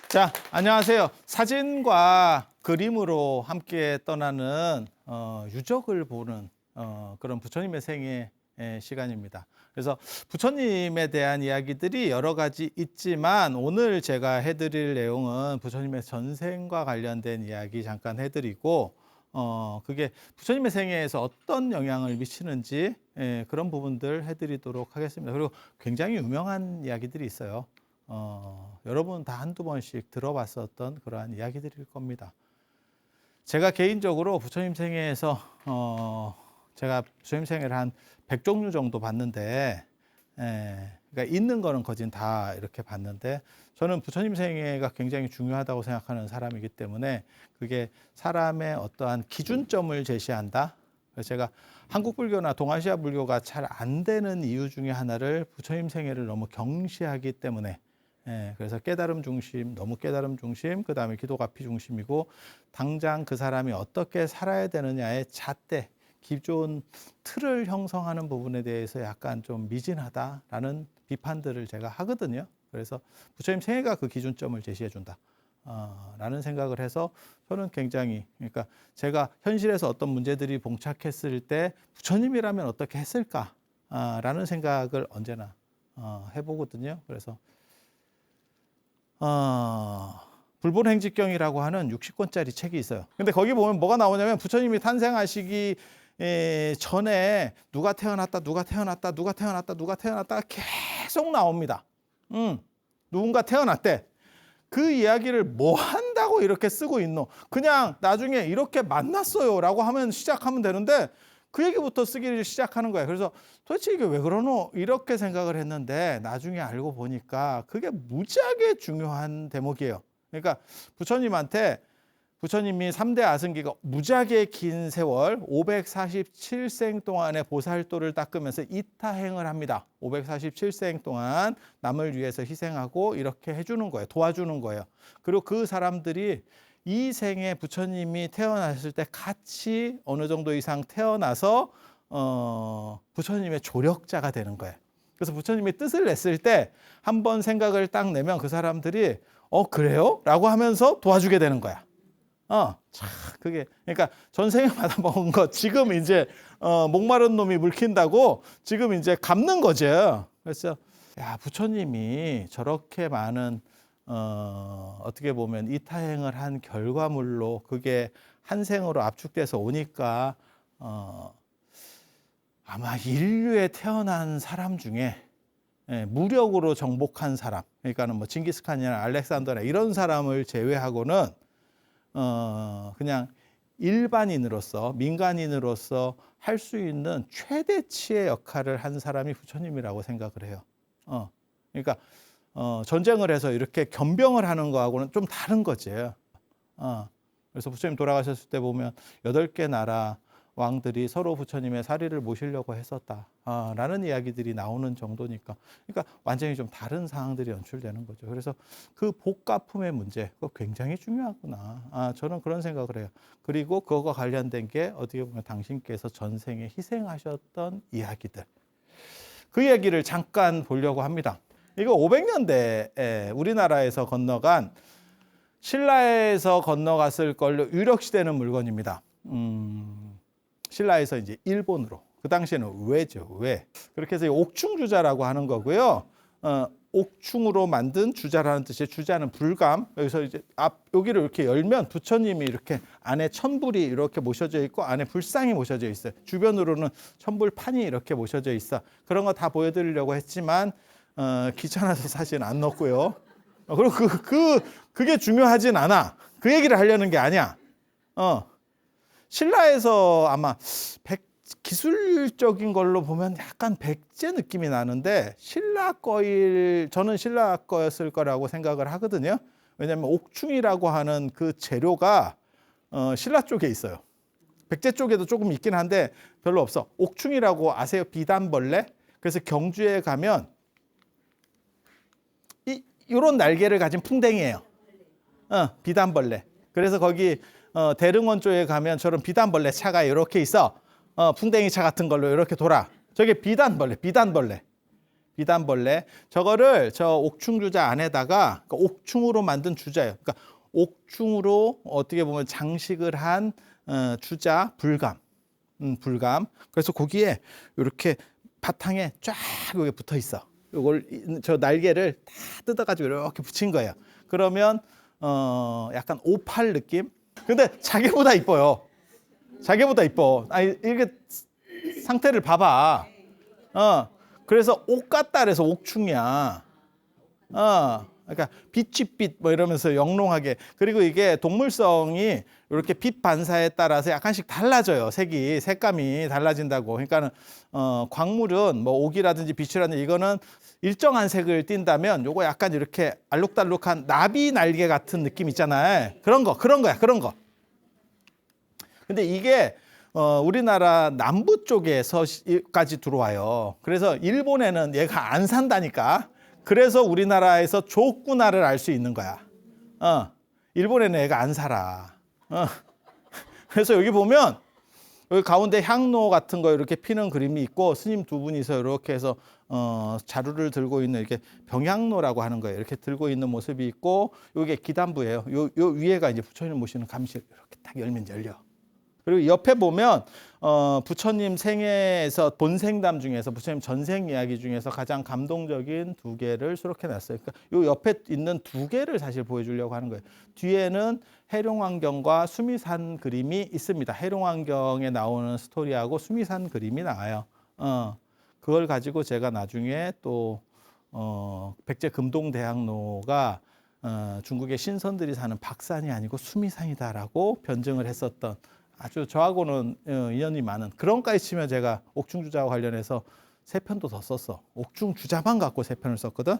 자, 안녕하세요. 사진과 그림으로 함께 떠나는 유적을 보는 그런 부처님의 생애 시간입니다. 그래서 부처님에 대한 이야기들이 여러 가지 있지만 오늘 제가 해드릴 내용은 부처님의 전생과 관련된 이야기 잠깐 해드리고 그게 부처님의 생애에서 어떤 영향을 미치는지 그런 부분들 해드리도록 하겠습니다. 그리고 굉장히 유명한 이야기들이 있어요. 여러분 다 한두 번씩 들어봤었던 그러한 이야기들일 겁니다. 제가 개인적으로 부처님 생애에서 제가 부처님 생애를 한 100종류 정도 봤는데 그러니까 있는 거는 거진 다 이렇게 봤는데 저는 부처님 생애가 굉장히 중요하다고 생각하는 사람이기 때문에 그게 사람의 어떠한 기준점을 제시한다. 그래서 제가 한국 불교나 동아시아 불교가 잘 안 되는 이유 중에 하나를 부처님 생애를 너무 경시하기 때문에 그래서 깨달음 중심, 너무 깨달음 중심, 그 다음에 기도가 비중심이고 당장 그 사람이 어떻게 살아야 되느냐의 잣대, 기존 틀을 형성하는 부분에 대해서 약간 좀 미진하다라는 비판들을 제가 하거든요. 그래서 부처님 생애가 그 기준점을 제시해 준다. 라는 생각을 해서 저는 굉장히, 그러니까 제가 현실에서 어떤 문제들이 봉착했을 때 부처님이라면 어떻게 했을까? 라는 생각을 언제나 해보거든요. 그래서 불본행지경이라고 하는 60권짜리 책이 있어요. 근데 거기 보면 뭐가 나오냐면 부처님이 탄생하시기 전에 누가 태어났다, 누가 태어났다, 누가 태어났다, 누가 태어났다 계속 나옵니다. 누군가 태어났대. 그 이야기를 뭐 한다고 이렇게 쓰고 있노? 그냥 나중에 이렇게 만났어요 라고 하면 시작하면 되는데 그 얘기부터 쓰기를 시작하는 거예요. 그래서 도대체 이게 왜 그러노? 이렇게 생각을 했는데 나중에 알고 보니까 그게 무지하게 중요한 대목이에요. 그러니까 부처님한테 부처님이 3대 아승기가 무지하게 긴 세월 547생 동안의 보살도를 닦으면서 이타행을 합니다. 547생 동안 남을 위해서 희생하고 이렇게 해주는 거예요. 도와주는 거예요. 그리고 그 사람들이 이 생에 부처님이 태어났을 때 같이 어느 정도 이상 태어나서 부처님의 조력자가 되는 거예요. 그래서 부처님이 뜻을 냈을 때 한번 생각을 딱 내면 그 사람들이 그래요? 라고 하면서 도와주게 되는 거야. 참, 그게, 그러니까 전생에 받아먹은 거 지금 이제, 목마른 놈이 물킨다고 지금 이제 갚는 거죠. 그래서, 야, 부처님이 저렇게 많은, 어떻게 보면 이타행을 한 결과물로 그게 한 생으로 압축돼서 오니까, 아마 인류에 태어난 사람 중에 무력으로 정복한 사람, 그러니까는 뭐 징기스칸이나 알렉산더나 이런 사람을 제외하고는 그냥 일반인으로서 민간인으로서 할 수 있는 최대치의 역할을 한 사람이 부처님이라고 생각을 해요. 그러니까 전쟁을 해서 이렇게 견병을 하는 거하고는 좀 다른 거지. 그래서 부처님 돌아가셨을 때 보면 8개 나라 왕들이 서로 부처님의 사리를 모시려고 했었다. 라는 이야기들이 나오는 정도니까. 그러니까 완전히 좀 다른 상황들이 연출되는 거죠. 그래서 그 복가품의 문제, 그거 굉장히 중요하구나. 저는 그런 생각을 해요. 그리고 그거와 관련된 게 어떻게 보면 당신께서 전생에 희생하셨던 이야기들. 그 얘기를 잠깐 보려고 합니다. 이거 500년대에 우리나라에서 건너간 신라에서 건너갔을 걸로 유력시되는 물건입니다. 신라에서 이제 일본으로. 그 당시에는 외죠, 외. 그렇게 해서 옥충주자라고 하는 거고요. 옥충으로 만든 주자라는 뜻이에요. 주자는 불감. 여기서 이제 여기를 이렇게 열면 부처님이 이렇게 안에 천불이 이렇게 모셔져 있고 안에 불상이 모셔져 있어요. 주변으로는 천불판이 이렇게 모셔져 있어. 그런 거 다 보여드리려고 했지만 귀찮아서 사실 안 넣었고요. 그리고 그게 중요하진 않아. 그 얘기를 하려는 게 아니야. 신라에서 아마 기술적인 걸로 보면 약간 백제 느낌이 나는데 저는 신라 거였을 거라고 생각을 하거든요. 왜냐하면 옥충이라고 하는 그 재료가 신라 쪽에 있어요. 백제 쪽에도 조금 있긴 한데 별로 없어. 옥충이라고 아세요? 비단벌레? 그래서 경주에 가면 이런 날개를 가진 풍뎅이에요. 비단벌레. 그래서 거기 대릉원 쪽에 가면 저런 비단벌레 차가 이렇게 있어. 풍뎅이 차 같은 걸로 이렇게 돌아. 저게 비단벌레. 비단벌레. 저거를 저 옥충주자 안에다가 그러니까 옥충으로 만든 주자예요. 그러니까 옥충으로 어떻게 보면 장식을 한 주자 불감. 불감. 그래서 거기에 이렇게 바탕에 쫙 여기 붙어 있어. 이걸 저 날개를 다 뜯어가지고 이렇게 붙인 거예요. 그러면 약간 오팔 느낌? 근데 자기보다 이뻐요. 자기보다 이뻐. 아니 이렇게 상태를 봐봐. 그래서 옥 같다 그래서 옥충이야. 그러니까 빛이 뭐 이러면서 영롱하게. 그리고 이게 동물성이 이렇게 빛 반사에 따라서 약간씩 달라져요. 색감이 달라진다고. 그러니까는 광물은 뭐 옥이라든지 빛이라든지 이거는 일정한 색을 띈다면 요거 약간 이렇게 알록달록한 나비 날개 같은 느낌 있잖아요. 그런 거야. 근데 이게 우리나라 남부 쪽에서까지 들어와요. 그래서 일본에는 얘가 안 산다니까. 그래서 우리나라에서 줬구나를 알 수 있는 거야. 일본에는 얘가 안 살아. 그래서 여기 보면 여기 가운데 향로 같은 거 이렇게 피는 그림이 있고 스님 두 분이서 이렇게 해서 자루를 들고 있는 이렇게 병향로라고 하는 거예요. 이렇게 들고 있는 모습이 있고 이게 기단부예요. 요 위에가 이제 부처님 모시는 감실 이렇게 딱 열면 열려. 그리고 옆에 보면 부처님 생애에서 본생담 중에서 부처님 전생 이야기 중에서 가장 감동적인 두 개를 수록해 놨어요. 그러니까 요 옆에 있는 두 개를 사실 보여주려고 하는 거예요. 뒤에는 해룡왕경과 수미산 그림이 있습니다. 해룡왕경에 나오는 스토리하고 수미산 그림이 나와요. 그걸 가지고 제가 나중에 또 백제 금동대학로가 중국의 신선들이 사는 박산이 아니고 수미산이다라고 변증을 했었던 아주 저하고는 인연이 많은 그런 것까지 치면 제가 옥충주자와 관련해서 3편도 더 썼어. 옥충주자만 갖고 3편을 썼거든.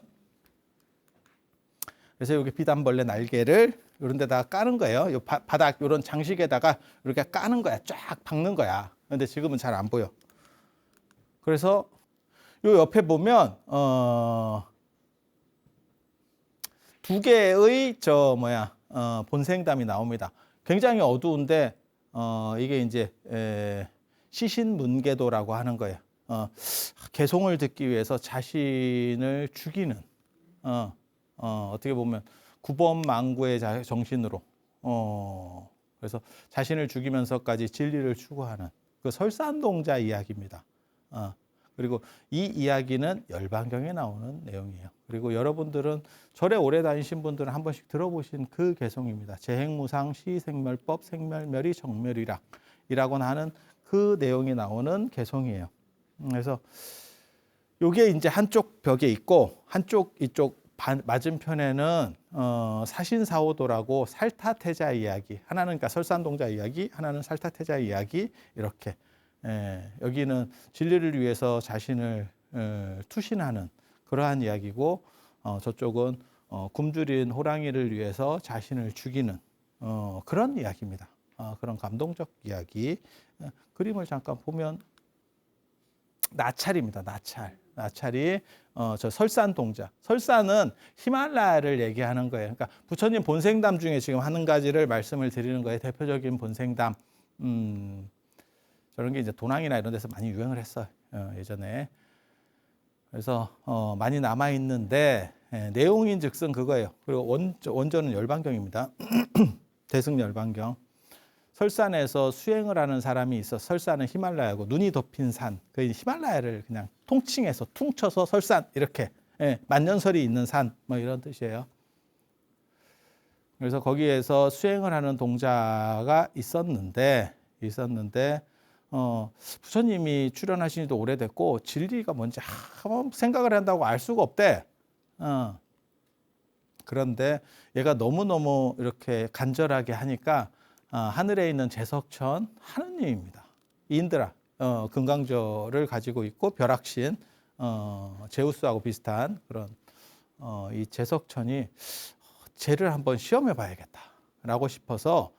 그래서 여기 비단벌레 날개를 이런 데다가 까는 거예요. 요 바닥 이런 장식에다가 이렇게 까는 거야. 쫙 박는 거야. 근데 지금은 잘 안 보여. 그래서 요 옆에 보면 두 개의 본생담이 나옵니다. 굉장히 어두운데 이게 이제 시신문계도라고 하는 거예요. 개송을 듣기 위해서 자신을 죽이는 어떻게 보면 구범망구의 정신으로 그래서 자신을 죽이면서까지 진리를 추구하는 그 설산동자 이야기입니다. 그리고 이 이야기는 열반경에 나오는 내용이에요. 그리고 여러분들은 절에 오래 다니신 분들은 한 번씩 들어보신 그 개송입니다. 재행무상 시생멸법 생멸멸이 정멸이락이라고 하는 그 내용이 나오는 개송이에요. 그래서 요게 이제 한쪽 벽에 있고 이쪽 맞은편에는 사신사오도라고 살타태자 이야기, 하나는 그러니까 설산동자 이야기, 하나는 살타태자 이야기 이렇게. 여기는 진리를 위해서 자신을 투신하는 그러한 이야기고 저쪽은 굶주린 호랑이를 위해서 자신을 죽이는 그런 이야기입니다. 그런 감동적 이야기. 그림을 잠깐 보면 나찰입니다. 나찰이 저 설산동자. 설산은 히말라야를 얘기하는 거예요. 그러니까 부처님 본생담 중에 지금 한 가지를 말씀을 드리는 거예요. 대표적인 본생담. 저런 게 이제 도낭이나 이런 데서 많이 유행을 했어요. 예전에. 그래서 많이 남아 있는데 내용인즉슨 그거예요. 그리고 원전은 열반경입니다. 대승열반경. 설산에서 수행을 하는 사람이 있어. 설산은 히말라야고 눈이 덮인 산. 그 히말라야를 그냥 통칭해서 퉁쳐서 설산 이렇게 만년설이 있는 산 뭐 이런 뜻이에요. 그래서 거기에서 수행을 하는 동자가 있었는데 부처님이 출연하신 지도 오래됐고 진리가 뭔지 한번 생각을 한다고 알 수가 없대. 그런데 얘가 너무너무 이렇게 간절하게 하니까 하늘에 있는 제석천 하느님입니다. 인드라 금강절을 가지고 있고 벼락신 제우스하고 비슷한 그런 이 제석천이 쟤를 한번 시험해 봐야겠다라고 싶어서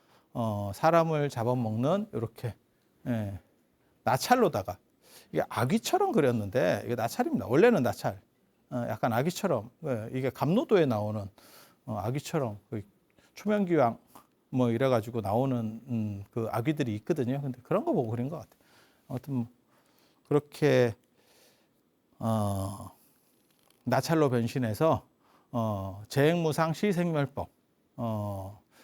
사람을 잡아먹는 이렇게 나찰로다가 이게 아귀처럼 그렸는데 이게 나찰입니다. 원래는 나찰. 약간 아귀처럼 이게 감로도에 나오는 아귀처럼 초명기왕 뭐 이래가지고 나오는 그 아귀들이 있거든요. 근데 그런 거 보고 그린 것 같아요. 아무튼 그렇게 나찰로 변신해서 재행무상 시생멸법,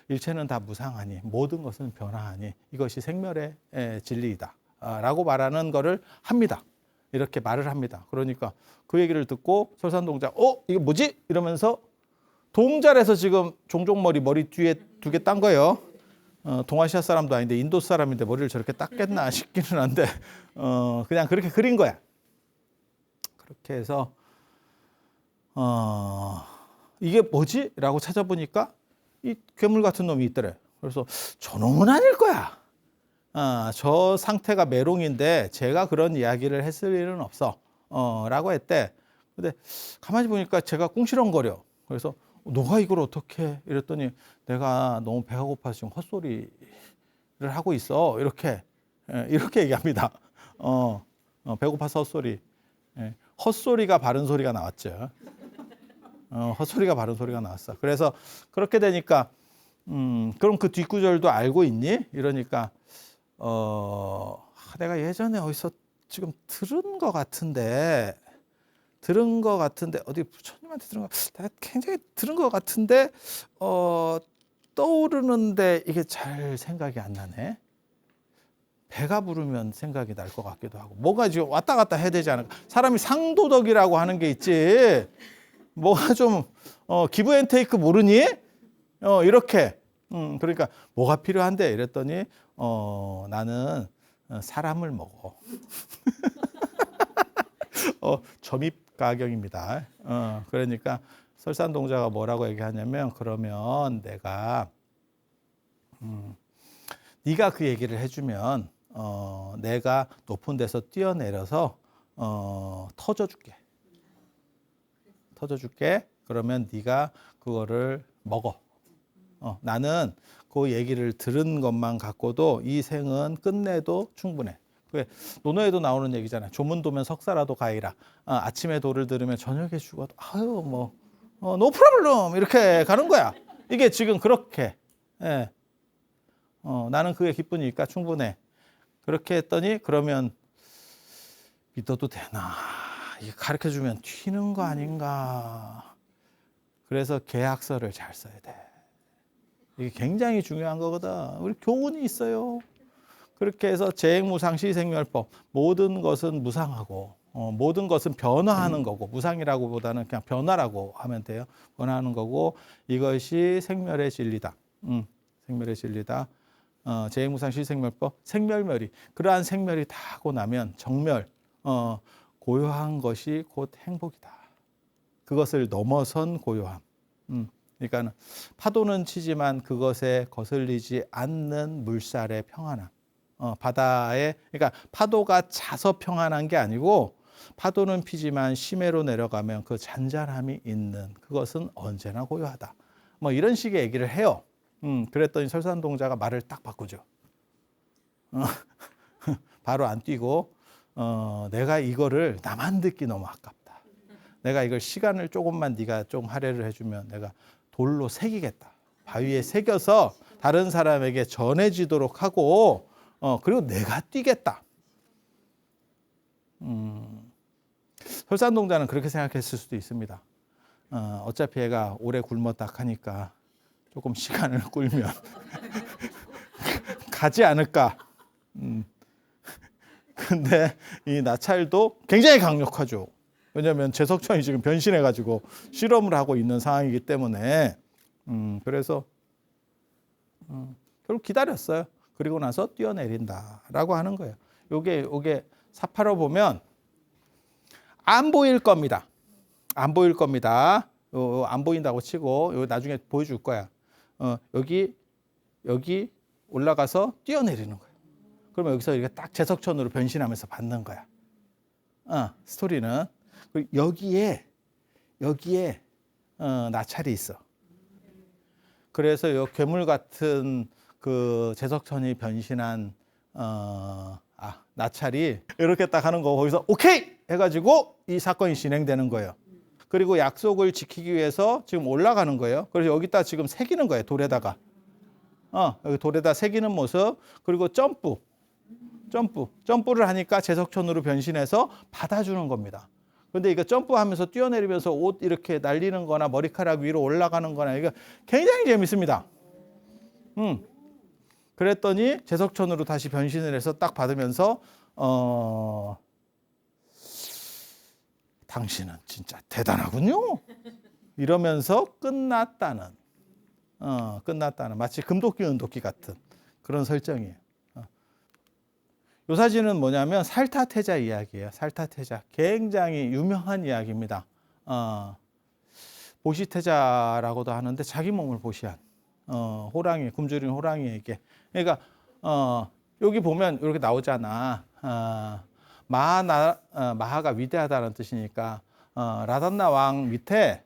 일체는 다 무상하니 모든 것은 변화하니 이것이 생멸의 진리이다 라고 말하는 거를 합니다. 이렇게 말을 합니다. 그러니까 그 얘기를 듣고 설산동자 이게 뭐지? 이러면서 동잘에서 지금 종종머리 뒤에 두 개 딴 거예요. 동아시아 사람도 아닌데 인도 사람인데 머리를 저렇게 땄겠나 싶기는 한데 그냥 그렇게 그린 거야. 그렇게 해서 이게 뭐지? 라고 찾아보니까 이 괴물 같은 놈이 있더래. 그래서 저놈은 아닐 거야. 저 상태가 메롱인데 제가 그런 이야기를 했을 일은 없어. 라고 했대. 근데 가만히 보니까 제가 꿍시렁거려. 그래서 너가 이걸 어떻게 해? 이랬더니 내가 너무 배가 고파서 지금 헛소리를 하고 있어. 이렇게 얘기합니다. 배고파서 헛소리. 헛소리가 바른 소리가 나왔죠. 헛소리가 바른 소리가 나왔어. 그래서 그렇게 되니까 그럼 그 뒷구절도 알고 있니? 이러니까 내가 예전에 어디서 지금 들은 것 같은데 어디 부처님한테 들은 거 내가 굉장히 들은 것 같은데 떠오르는데 이게 잘 생각이 안 나네. 배가 부르면 생각이 날 것 같기도 하고 뭐가 지금 왔다 갔다 해야 되지 않을까. 사람이 상도덕이라고 하는 게 있지. 뭐가 좀 기브 앤 테이크 모르니? 이렇게 그러니까 뭐가 필요한데 이랬더니 나는 사람을 먹어. 점입가경입니다. 그러니까 설산동자가 뭐라고 얘기하냐면 그러면 내가 네가 그 얘기를 해주면 내가 높은 데서 뛰어내려서 터져줄게. 그러면 네가 그거를 먹어. 나는 그 얘기를 들은 것만 갖고도 이 생은 끝내도 충분해. 그게 논어에도 나오는 얘기잖아요. 조문도면 석사라도 가이라. 아침에 도를 들으면 저녁에 죽어도 노 프로블럼 이렇게 가는 거야. 이게 지금 그렇게. 예. 나는 그게 기쁘니까 충분해. 그렇게 했더니 그러면 믿어도 되나? 이게 가르쳐주면 튀는 거 아닌가? 그래서 계약서를 잘 써야 돼. 이게 굉장히 중요한 거거든. 우리 교훈이 있어요. 그렇게 해서 재행무상 시생멸법 모든 것은 무상하고 모든 것은 변화하는 거고 무상이라고 보다는 그냥 변화라고 하면 돼요. 변화하는 거고 이것이 생멸의 진리다. 생멸의 진리다. 재행무상 시생멸법 생멸멸이 그러한 생멸이 다 하고 나면 정멸 고요한 것이 곧 행복이다. 그것을 넘어선 고요함. 그러니까 파도는 치지만 그것에 거슬리지 않는 물살의 평안함. 바다에 그러니까 파도가 차서 평안한 게 아니고 파도는 피지만 심해로 내려가면 그 잔잔함이 있는 그것은 언제나 고요하다. 뭐 이런 식의 얘기를 해요. 그랬더니 설산동자가 말을 딱 바꾸죠. 바로 안 뛰고 내가 이거를 나만 듣기 너무 아깝다. 내가 이걸 시간을 조금만 네가 좀 할애를 해주면 내가 돌로 새기겠다. 바위에 새겨서 다른 사람에게 전해지도록 하고 그리고 내가 뛰겠다. 설산동자는 그렇게 생각했을 수도 있습니다. 어차피 얘가 오래 굶었다 하니까 조금 시간을 끌면 가지 않을까. 근데 이 나찰도 굉장히 강력하죠. 왜냐하면 제석천이 지금 변신해가지고 실험을 하고 있는 상황이기 때문에 그래서 결국 기다렸어요. 그리고 나서 뛰어내린다라고 하는 거예요. 요게 사파로 보면 안 보일 겁니다. 안 보일 겁니다. 안 보인다고 치고 요 나중에 보여줄 거야. 여기 올라가서 뛰어내리는 거예요. 그러면 여기서 이렇게 딱 제석천으로 변신하면서 받는 거야. 스토리는 여기에 나찰이 있어. 그래서 요 괴물 같은 그 제석천이 변신한 나찰이 이렇게 딱 하는 거 거기서 오케이 해가지고 이 사건이 진행되는 거예요. 그리고 약속을 지키기 위해서 지금 올라가는 거예요. 그래서 여기다 지금 새기는 거예요. 돌에다가. 여기 돌에다 새기는 모습. 그리고 점프를 하니까 제석천으로 변신해서 받아주는 겁니다. 근데 이거 점프하면서 뛰어내리면서 옷 이렇게 날리는 거나 머리카락 위로 올라가는 거나 이거 굉장히 재밌습니다. 그랬더니 제석천으로 다시 변신을 해서 딱 받으면서 당신은 진짜 대단하군요. 이러면서 끝났다는 마치 금도끼 은도끼 같은 그런 설정이에요. 이 사진은 뭐냐면 살타태자 이야기예요. 살타태자 굉장히 유명한 이야기입니다. 보시태자라고도 하는데 자기 몸을 보시한 호랑이, 굶주린 호랑이에게. 그러니까 여기 보면 이렇게 나오잖아. 마하가 위대하다는 뜻이니까 라단나 왕 밑에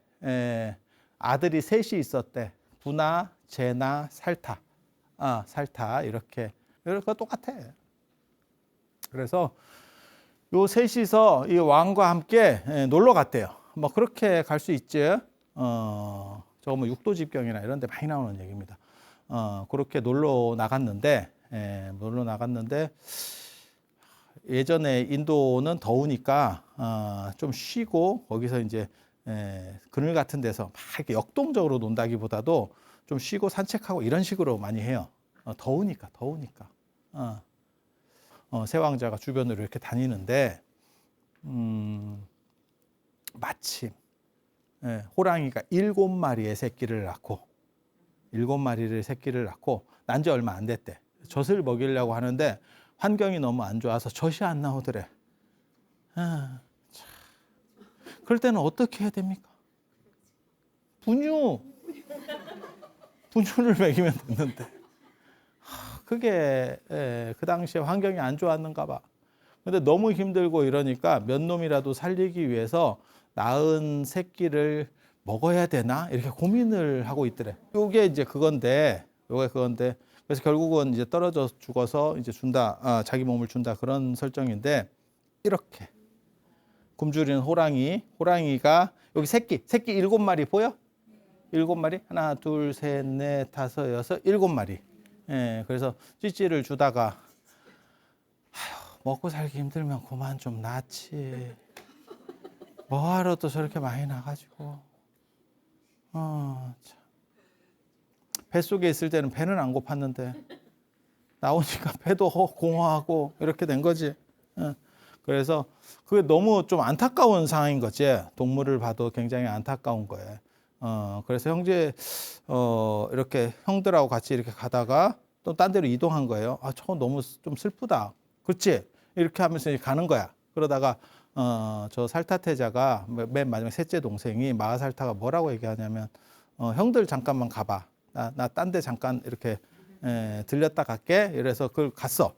아들이 셋이 있었대. 부나, 제나, 살타. 살타 이렇게 똑같아. 그래서 요 셋이서 이 왕과 함께 놀러 갔대요. 뭐 그렇게 갈 수 있지. 저거 뭐 육도집경이나 이런 데 많이 나오는 얘기입니다. 그렇게 놀러 나갔는데 예전에 인도는 더우니까 좀 쉬고 거기서 이제 그늘 같은 데서 막 이렇게 역동적으로 논다기보다도 좀 쉬고 산책하고 이런 식으로 많이 해요. 더우니까. 새 왕자가 주변으로 이렇게 다니는데 마침 호랑이가 7마리의 새끼를 낳고 7마리를 새끼를 낳고 난 지 얼마 안 됐대. 젖을 먹이려고 하는데 환경이 너무 안 좋아서 젖이 안 나오더래. 그럴 때는 어떻게 해야 됩니까? 분유를 먹이면 됐는데 그게 그 당시에 환경이 안 좋았는가 봐. 근데 너무 힘들고 이러니까 몇 놈이라도 살리기 위해서 낳은 새끼를 먹어야 되나 이렇게 고민을 하고 있더래. 요게 그건데 그래서 결국은 이제 떨어져 죽어서 이제 준다, 자기 몸을 준다 그런 설정인데 이렇게 굶주린 호랑이가 여기 새끼 7마리 보여? 7마리? 하나, 둘, 셋, 넷, 다섯, 여섯, 7마리. 그래서 찌찌를 주다가 먹고 살기 힘들면 그만 좀 낳지. 뭐하러 또 저렇게 많이 나가지고. 참. 뱃속에 있을 때는 배는 안 고팠는데 나오니까 배도 공허하고 이렇게 된 거지. 그래서 그게 너무 좀 안타까운 상황인 거지. 동물을 봐도 굉장히 안타까운 거예요. 그래서 이렇게 형들하고 같이 이렇게 가다가 또 딴 데로 이동한 거예요. 저거 너무 좀 슬프다. 그렇지? 이렇게 하면서 이제 가는 거야. 그러다가 저 살타태자가 맨 마지막 셋째 동생이 마하살타가 뭐라고 얘기하냐면 형들 잠깐만 가봐. 나 딴 데 잠깐 이렇게 들렸다 갈게. 이래서 그걸 갔어.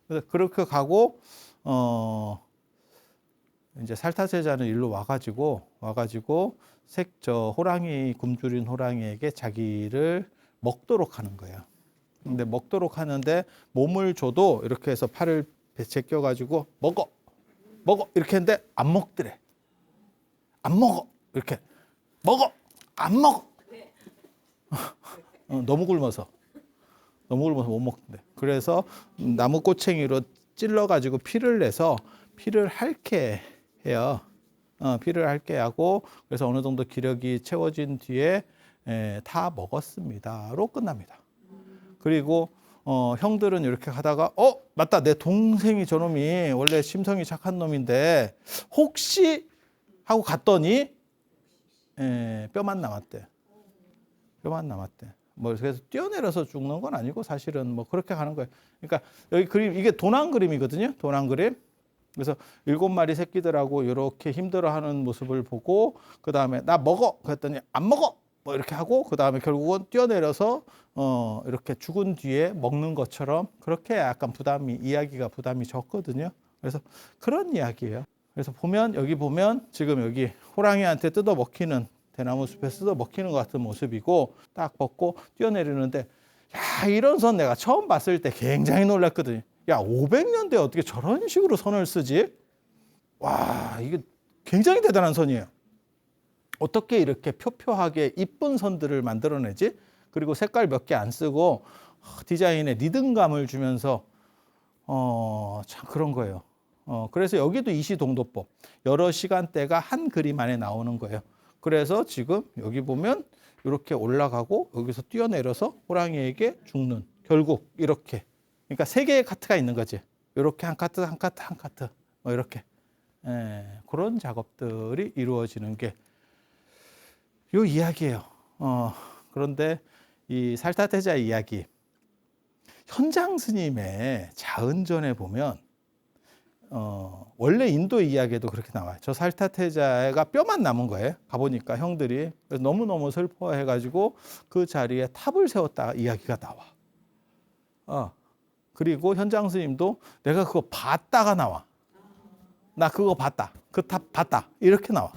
그래서 그렇게 가고 이제 살타태자는 일로 와가지고 저 굶주린 호랑이에게 자기를 먹도록 하는 거예요. 근데 먹도록 하는데 몸을 줘도 이렇게 해서 팔을 제껴가지고 먹어 이렇게 했는데 안 먹더래. 안 먹어 이렇게 먹어 안 먹어. 너무 굶어서 못 먹던데. 그래서 나무 꼬챙이로 찔러가지고 피를 내서 피를 핥게 해요. 피를 핥게 하고 그래서 어느 정도 기력이 채워진 뒤에 다 먹었습니다로 끝납니다. 그리고 형들은 이렇게 가다가 맞다 내 동생이 저놈이 원래 심성이 착한 놈인데 혹시 하고 갔더니 뼈만 남았대. 뭐 그래서 뛰어내려서 죽는 건 아니고 사실은 뭐 그렇게 가는 거예요. 그러니까 여기 그림 이게 도난 그림이거든요. 도난 그림. 그래서 7마리 새끼들하고 이렇게 힘들어하는 모습을 보고 그 다음에 나 먹어 그랬더니 안 먹어 뭐 이렇게 하고 그 다음에 결국은 뛰어내려서 이렇게 죽은 뒤에 먹는 것처럼 그렇게 약간 이야기가 부담이 적거든요. 그래서 그런 이야기예요. 그래서 여기 보면 지금 여기 호랑이한테 뜯어 먹히는 대나무 숲에 뜯어 먹히는 것 같은 모습이고 딱 먹고 뛰어내리는데 야 이런 선 내가 처음 봤을 때 굉장히 놀랐거든요. 야 500년대에 어떻게 저런 식으로 선을 쓰지? 와 이게 굉장히 대단한 선이에요. 어떻게 이렇게 표표하게 이쁜 선들을 만들어내지? 그리고 색깔 몇 개 안 쓰고 디자인에 리듬감을 주면서 참 그런 거예요. 그래서 여기도 이시동도법. 여러 시간대가 한 그림 안에 나오는 거예요. 그래서 지금 여기 보면 이렇게 올라가고 여기서 뛰어내려서 호랑이에게 죽는. 결국 이렇게. 그러니까 세 개의 카트가 있는 거지. 이렇게 한 카트, 한 카트, 한 카트. 이렇게. 그런 작업들이 이루어지는 게 요 이야기예요. 그런데 이 살타태자 이야기. 현장 스님의 자은전에 보면 원래 인도 이야기에도 그렇게 나와요. 저 살타태자가 뼈만 남은 거예요. 가보니까 형들이 그래서 너무너무 슬퍼해가지고 그 자리에 탑을 세웠다 이야기가 나와. 그리고 현장 스님도 내가 그거 봤다가 나와. 나 그거 봤다. 그 탑 봤다. 이렇게 나와.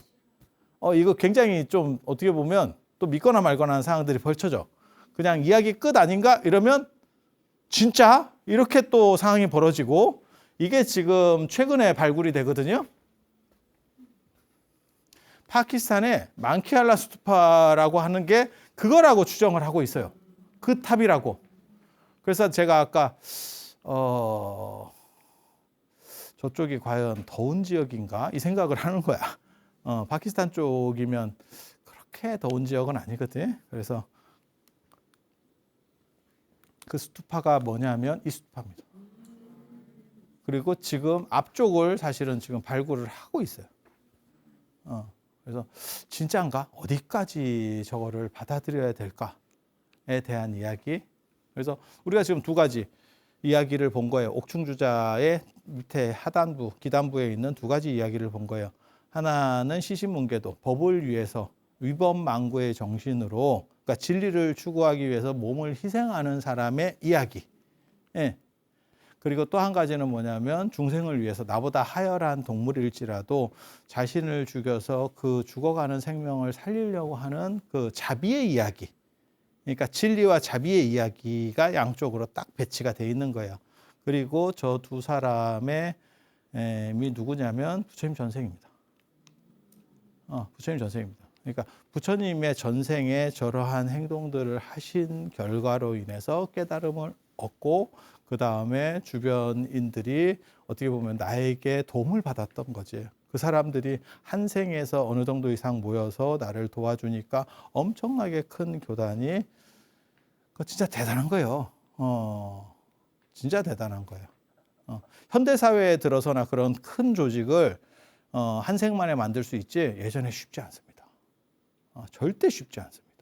이거 굉장히 좀 어떻게 보면 또 믿거나 말거나 하는 상황들이 벌쳐져. 그냥 이야기 끝 아닌가? 이러면 진짜? 이렇게 또 상황이 벌어지고 이게 지금 최근에 발굴이 되거든요. 파키스탄에 만키알라 스투파라고 하는 게 그거라고 추정을 하고 있어요. 그 탑이라고. 그래서 제가 아까 저쪽이 과연 더운 지역인가? 이 생각을 하는 거야. 파키스탄 쪽이면 그렇게 더운 지역은 아니거든. 그래서 그 스투파가 뭐냐면 이 스투파입니다. 그리고 지금 앞쪽을 사실은 지금 발굴을 하고 있어요. 그래서 진짜인가? 어디까지 저거를 받아들여야 될까에 대한 이야기. 그래서 우리가 지금 두 가지 이야기를 본 거예요. 옥충주자의 밑에 하단부, 기단부에 있는 두 가지 이야기를 본 거예요. 하나는 시신문계도 법을 위해서 위법망고의 정신으로 그러니까 진리를 추구하기 위해서 몸을 희생하는 사람의 이야기. 그리고 또 한 가지는 뭐냐면 중생을 위해서 나보다 하열한 동물일지라도 자신을 죽여서 그 죽어가는 생명을 살리려고 하는 그 자비의 이야기. 그러니까 진리와 자비의 이야기가 양쪽으로 딱 배치가 돼 있는 거예요. 그리고 저 두 사람의 이 누구냐면 부처님 전생입니다. 부처님 전생입니다. 그러니까 부처님의 전생에 저러한 행동들을 하신 결과로 인해서 깨달음을 얻고 그 다음에 주변인들이 어떻게 보면 나에게 도움을 받았던 거지. 그 사람들이 한 생에서 어느 정도 이상 모여서 나를 도와주니까 엄청나게 큰 교단이 그거 진짜 대단한 거예요. 진짜 대단한 거예요. 현대 사회에 들어서나 그런 큰 조직을 한 생만에 만들 수 있지 예전에 쉽지 않습니다. 절대 쉽지 않습니다.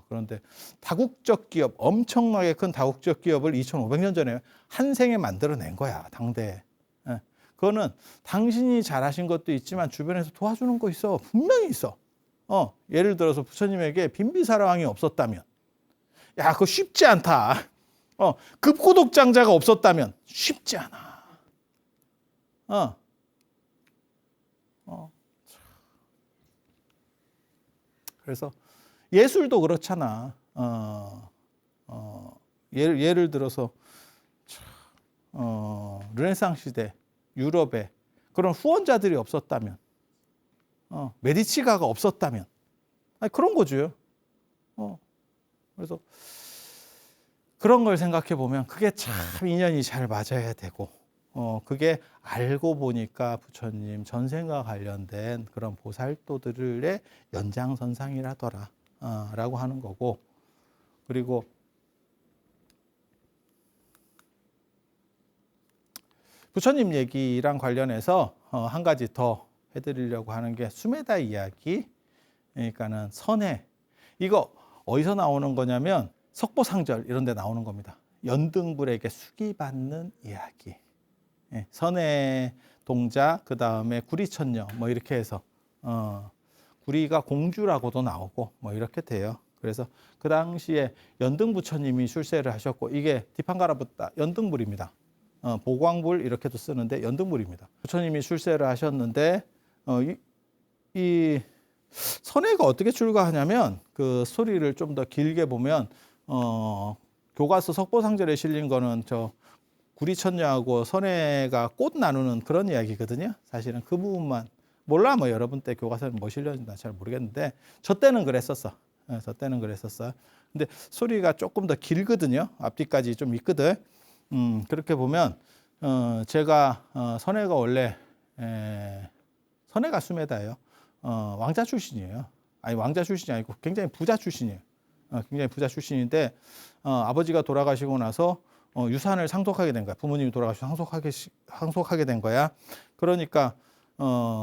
그런데 다국적 기업, 엄청나게 큰 다국적 기업을 2500년 전에 한 생에 만들어낸 거야, 당대에. 그거는 당신이 잘하신 것도 있지만 주변에서 도와주는 거 있어. 분명히 있어. 예를 들어서 부처님에게 빈비사랑이 없었다면, 야, 그거 쉽지 않다. 급구독장자가 없었다면 쉽지 않아. 그래서 예술도 그렇잖아. 예를 들어서 르네상스 시대 유럽에 그런 후원자들이 없었다면, 메디치가가 없었다면, 그런 거죠. 그래서 그런 걸 생각해 보면 그게 참 인연이 잘 맞아야 되고, 그게 알고 보니까 부처님 전생과 관련된 그런 보살도들의 연장선상이라더라. 라고 하는 거고, 그리고 부처님 얘기랑 관련해서 한 가지 더 해드리려고 하는 게 수메다 이야기. 그러니까는 선해. 이거 어디서 나오는 거냐면 석보상절 이런 데 나오는 겁니다. 연등불에게 수기받는 이야기. 선해 동자, 그 다음에 구리천녀 뭐 이렇게 해서 구리가 공주라고도 나오고 뭐 이렇게 돼요. 그래서 그 당시에 연등부처님이 출세를 하셨고, 이게 디판가라붓다 연등불입니다. 보광불 이렇게도 쓰는데 연등불입니다. 부처님이 출세를 하셨는데 이 선해가 어떻게 출가하냐면, 그 스토리를 좀 더 길게 보면 교과서 석보상절에 실린 거는 저 구리천녀하고 선해가 꽃 나누는 그런 이야기거든요. 사실은 그 부분만 몰라. 뭐 여러분 때 교과서는 뭐 실렸나 잘 모르겠는데 저 때는 그랬었어. 저 때는 그랬었어. 근데 소리가 조금 더 길거든요. 앞뒤까지 좀 있거든. 그렇게 보면 제가 선혜가 원래 선혜가 수메다예요. 왕자 출신이에요. 아니 왕자 출신이 아니고 굉장히 부자 출신이에요. 굉장히 부자 출신인데 아버지가 돌아가시고 나서 유산을 상속하게 된 거야. 부모님이 돌아가시고 상속하게 된 거야. 그러니까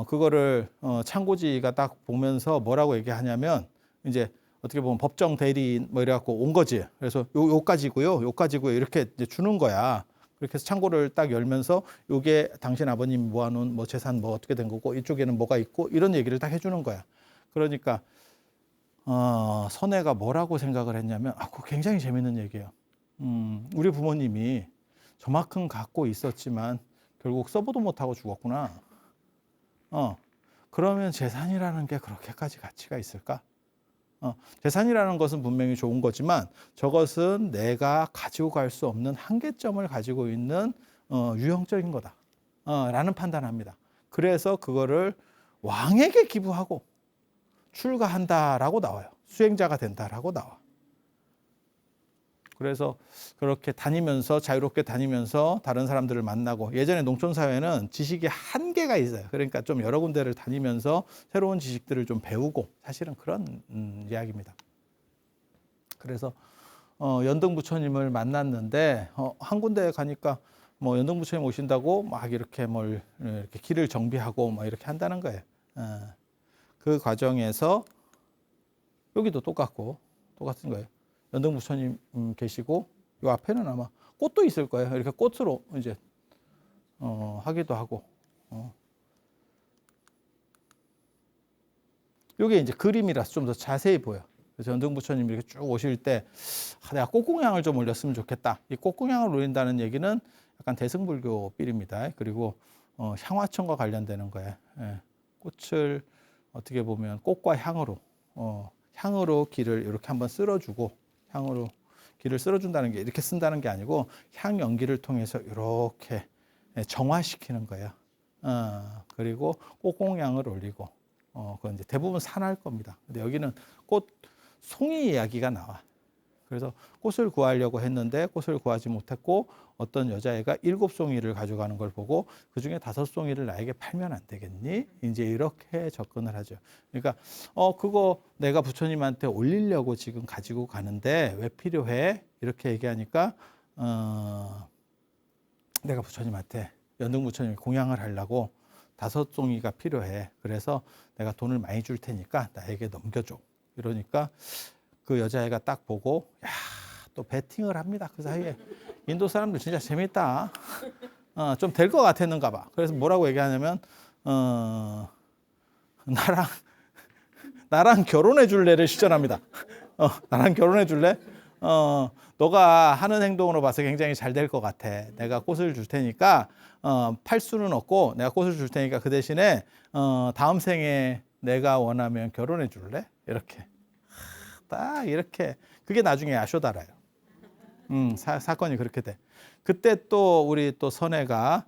그거를 창고지가 딱 보면서 뭐라고 얘기하냐면 이제 어떻게 보면 법정 대리인 뭐 이래갖고 온 거지. 그래서 요까지고요, 요까지고요 이렇게 이제 주는 거야. 그렇게 해서 창고를 딱 열면서 요게 당신 아버님 모아놓은 뭐 재산 뭐 어떻게 된 거고 이쪽에는 뭐가 있고 이런 얘기를 딱 해주는 거야. 그러니까 선혜가 뭐라고 생각을 했냐면 그거 굉장히 재밌는 얘기예요. 우리 부모님이 저만큼 갖고 있었지만 결국 써보도 못하고 죽었구나. 그러면 재산이라는 게 그렇게까지 가치가 있을까? 재산이라는 것은 분명히 좋은 거지만 저것은 내가 가지고 갈 수 없는 한계점을 가지고 있는 유형적인 거다. 라는 판단합니다. 그래서 그거를 왕에게 기부하고 출가한다라고 나와요. 수행자가 된다라고 나와. 그래서 그렇게 다니면서 자유롭게 다니면서 다른 사람들을 만나고 예전에 농촌 사회는 지식이 한계가 있어요. 그러니까 좀 여러 군데를 다니면서 새로운 지식들을 좀 배우고 사실은 그런 이야기입니다. 그래서 연등 부처님을 만났는데 한 군데 가니까 뭐 연등 부처님 오신다고 막 이렇게 이렇게 길을 정비하고 막 이렇게 한다는 거예요. 그 과정에서 여기도 똑같은 거예요. 연등 부처님 계시고 이 앞에는 아마 꽃도 있을 거예요. 이렇게 꽃으로 이제 하기도 하고. 이게 이제 그림이라서 좀 더 자세히 보여. 그래서 연등 부처님 이렇게 쭉 오실 때 내가 꽃공양을 좀 올렸으면 좋겠다. 이 꽃공양을 올린다는 얘기는 약간 대승불교 삘입니다. 그리고 향화천과 관련되는 거예요. 예. 꽃을 어떻게 보면 꽃과 향으로 길을 이렇게 한번 쓸어주고 향으로 길을 쓸어준다는 게 이렇게 쓴다는 게 아니고 향 연기를 통해서 이렇게 정화시키는 거예요. 그리고 꽃공양을 올리고 그건 이제 대부분 산할 겁니다. 근데 여기는 송이 이야기가 나와. 그래서 꽃을 구하려고 했는데 꽃을 구하지 못했고 어떤 여자애가 7송이를 가져가는 걸 보고 그중에 5송이를 나에게 팔면 안 되겠니? 이제 이렇게 접근을 하죠. 그러니까 그거 내가 부처님한테 올리려고 지금 가지고 가는데 왜 필요해? 이렇게 얘기하니까 내가 부처님한테 연등 부처님 공양을 하려고 5송이가 필요해. 그래서 내가 돈을 많이 줄 테니까 나에게 넘겨줘. 이러니까 그 여자애가 딱 보고 또 배팅을 합니다. 그 사이에 인도 사람들 진짜 재밌다. 좀 될 것 같았는가 봐. 그래서 뭐라고 얘기하냐면 나랑 결혼해 줄래를 시전합니다. 나랑 결혼해 줄래? 너가 하는 행동으로 봐서 굉장히 잘 될 것 같아. 내가 꽃을 줄 테니까 팔 수는 없고 내가 꽃을 줄 테니까 그 대신에 다음 생에 내가 원하면 결혼해 줄래? 이렇게 딱 이렇게 그게 나중에 야쇼다라요. 사건이 그렇게 돼. 그때 또 우리 또 선혜가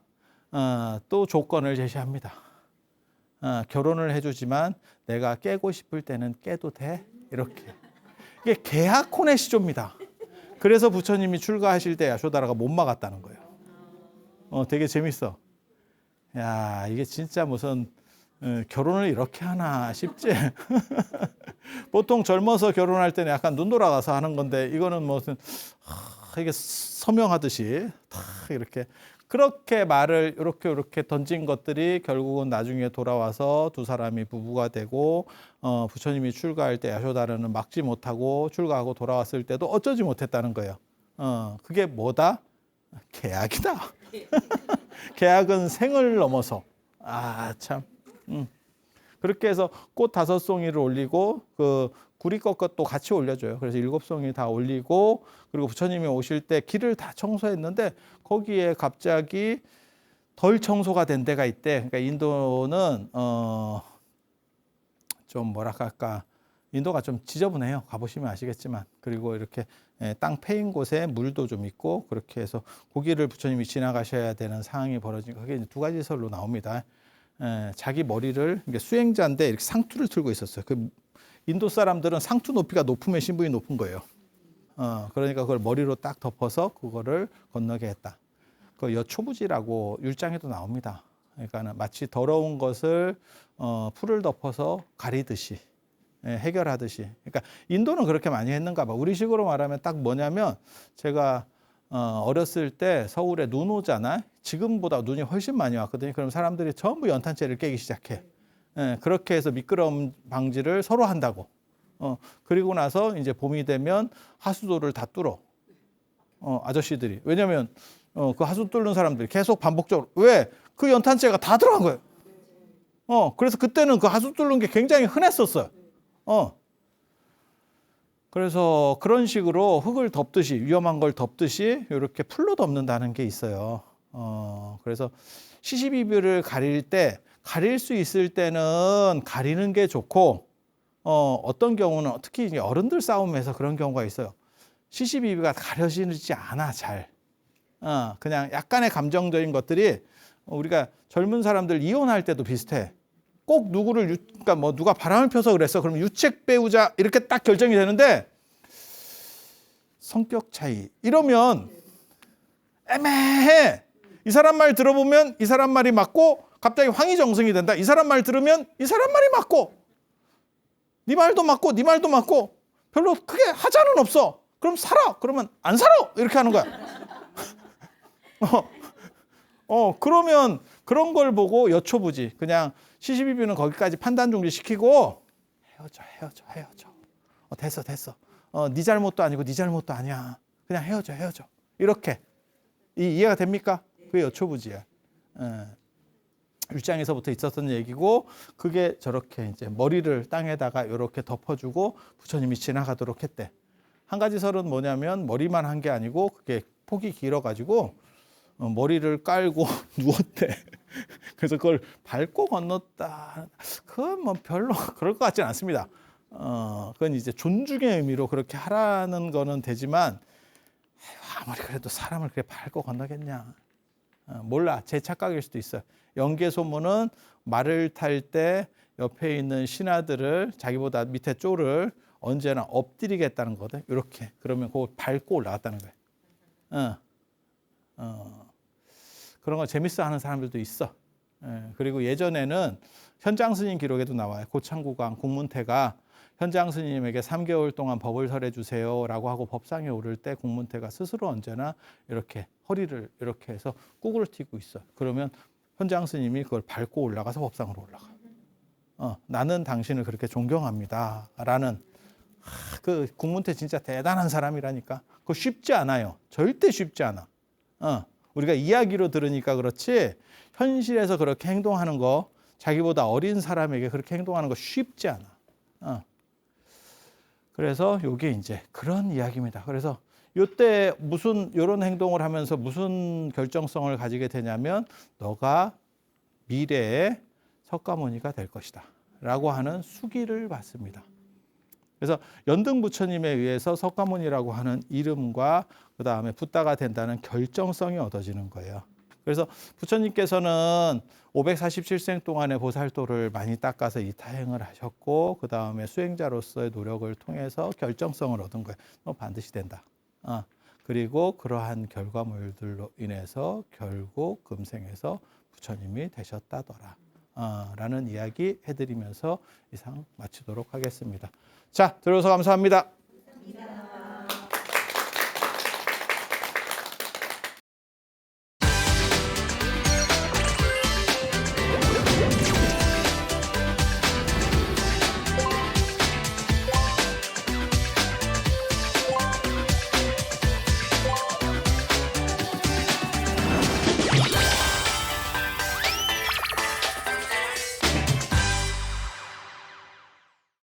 또 조건을 제시합니다. 결혼을 해주지만 내가 깨고 싶을 때는 깨도 돼? 이렇게. 이게 계하콘의 시조입니다. 그래서 부처님이 출가하실 때 야쇼다라가 못 막았다는 거예요. 되게 재밌어. 야, 이게 진짜 무슨 결혼을 이렇게 하나 싶지. 보통 젊어서 결혼할 때는 약간 눈 돌아가서 하는 건데 이거는 무슨 이게 서명하듯이 탁 이렇게 그렇게 말을 이렇게 던진 것들이 결국은 나중에 돌아와서 두 사람이 부부가 되고 부처님이 출가할 때 야쇼다라는 막지 못하고 출가하고 돌아왔을 때도 어쩌지 못했다는 거예요. 그게 뭐다? 계약이다. 계약은 생을 넘어서 참. 그렇게 해서 꽃 5송이를 올리고 그 구리꽃 것도 같이 올려줘요. 그래서 7송이 다 올리고 그리고 부처님이 오실 때 길을 다 청소했는데 거기에 갑자기 덜 청소가 된 데가 있대. 그러니까 인도는 좀 뭐랄까 인도가 좀 지저분해요. 가보시면 아시겠지만 그리고 이렇게 땅 패인 곳에 물도 좀 있고 그렇게 해서 고기를 부처님이 지나가셔야 되는 상황이 벌어지고 그게 이제 2가지 설로 나옵니다. 자기 머리를 수행자인데 이렇게 상투를 틀고 있었어요. 그 인도 사람들은 상투 높이가 높으면 신분이 높은 거예요. 그러니까 그걸 머리로 딱 덮어서 그거를 건너게 했다. 그 여초부지라고 율장에도 나옵니다. 그러니까 마치 더러운 것을 풀을 덮어서 가리듯이 해결하듯이. 그러니까 인도는 그렇게 많이 했는가 봐. 우리식으로 말하면 딱 뭐냐면 제가 어렸을 때 서울에 눈 오잖아. 지금보다 눈이 훨씬 많이 왔거든요. 그럼 사람들이 전부 연탄재를 깨기 시작해. 그렇게 해서 미끄럼 방지를 서로 한다고. 그리고 나서 이제 봄이 되면 하수도를 다 뚫어. 아저씨들이. 왜냐면 그 하수 뚫는 사람들이 계속 반복적으로. 왜? 그 연탄재가 다 들어간 거예요. 그래서 그때는 그 하수 뚫는 게 굉장히 흔했었어요. 그래서 그런 식으로 흙을 덮듯이 위험한 걸 덮듯이 이렇게 풀로 덮는다는 게 있어요. 그래서 시시비비를 가릴 때 가릴 수 있을 때는 가리는 게 좋고 어떤 경우는 특히 이제 어른들 싸움에서 그런 경우가 있어요. 시시비비가 가려지지 않아 잘. 그냥 약간의 감정적인 것들이 우리가 젊은 사람들 이혼할 때도 비슷해. 꼭 누구를 그러니까 뭐 누가 바람을 펴서 그랬어. 그럼 유책 배우자 이렇게 딱 결정이 되는데 성격 차이 이러면 애매해. 이 사람 말 들어보면 이 사람 말이 맞고 갑자기 황희정승이 된다. 이 사람 말 들으면 이 사람 말이 맞고 네 말도 맞고 네 말도 맞고 별로 크게 하자는 없어. 그럼 살아. 그러면 안 살아. 이렇게 하는 거야. 그러면 그런 걸 보고 여초부지. 그냥 시시비비는 거기까지 판단 중지시키고 헤어져. 됐어. 네 잘못도 아니고 네 잘못도 아니야. 그냥 헤어져. 이렇게. 이해가 됩니까? 그게 여초부지야. 율장에서부터 있었던 얘기고 그게 저렇게 이제 머리를 땅에다가 이렇게 덮어주고 부처님이 지나가도록 했대. 한 가지 설은 뭐냐면 머리만 한 게 아니고 그게 폭이 길어가지고 머리를 깔고 누웠대. 그래서 그걸 밟고 건넜다. 그건 뭐 별로 그럴 것 같지는 않습니다. 그건 이제 존중의 의미로 그렇게 하라는 거는 되지만 아무리 그래도 사람을 그렇게 밟고 건너겠냐. 몰라. 제 착각일 수도 있어요. 연개소문은 말을 탈 때 옆에 있는 신하들을 자기보다 밑에 쪼를 언제나 엎드리겠다는 거거든. 이렇게. 그러면 그걸 밟고 올라갔다는 거예요. 그런 거 재밌어 하는 사람들도 있어. 그리고 예전에는 현장 스님 기록에도 나와요. 고창구강 공문태가 현장 스님에게 3개월 동안 법을 설해 주세요라고 하고 법상에 오를 때 공문태가 스스로 언제나 이렇게 허리를 이렇게 해서 꾸그러뜨리고 있어. 그러면 현장 스님이 그걸 밟고 올라가서 법상으로 올라가. 나는 당신을 그렇게 존경합니다라는 그 공문태 진짜 대단한 사람이라니까. 그거 쉽지 않아요. 절대 쉽지 않아. 우리가 이야기로 들으니까 그렇지 현실에서 그렇게 행동하는 거 자기보다 어린 사람에게 그렇게 행동하는 거 쉽지 않아. 그래서 이게 이제 그런 이야기입니다. 그래서 이때 무슨 이런 행동을 하면서 무슨 결정성을 가지게 되냐면 너가 미래의 석가모니가 될 것이다 라고 하는 수기를 받습니다. 그래서 연등 부처님에 의해서 석가모니라고 하는 이름과 그 다음에 붓다가 된다는 결정성이 얻어지는 거예요. 그래서 부처님께서는 547생 동안의 보살도를 많이 닦아서 이타행을 하셨고 그 다음에 수행자로서의 노력을 통해서 결정성을 얻은 거예요. 너 반드시 된다. 그리고 그러한 결과물들로 인해서 결국 금생에서 부처님이 되셨다더라. 라는 이야기 해드리면서 이상 마치도록 하겠습니다. 자, 들어서 감사합니다. 감사합니다.